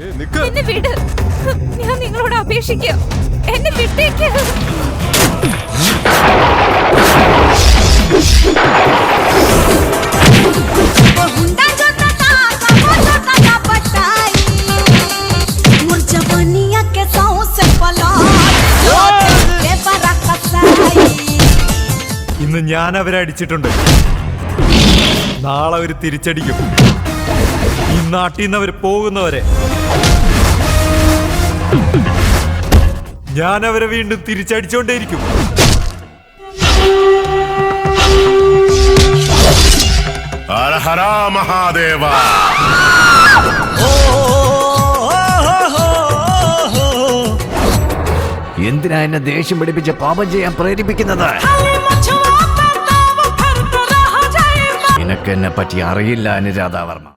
എന്നെ വിട്. ഞാൻ നിങ്ങളോട് അപേക്ഷിക്കാം, എന്നെ വിട്ടേക്ക്. ഇന്ന് ഞാൻ അവരെ അടിച്ചിട്ടുണ്ട്, നാളെ അവര് തിരിച്ചടിക്കും. ഈ നാട്ടിൽ നിന്ന് അവർ പോകുന്നവരെ ഞാൻ അവരെ വീണ്ടും തിരിച്ചടിച്ചോണ്ടേയിരിക്കും. ഹര ഹര മഹാദേവ. എന്തിനാ എന്നെ ദേഷ്യം പിടിപ്പിച്ച് പാപം ചെയ്യാൻ പ്രേരിപ്പിക്കുന്നത്? നിനക്ക് എന്നെ പറ്റി അറിയില്ല അനുരാധാവർമ്മ.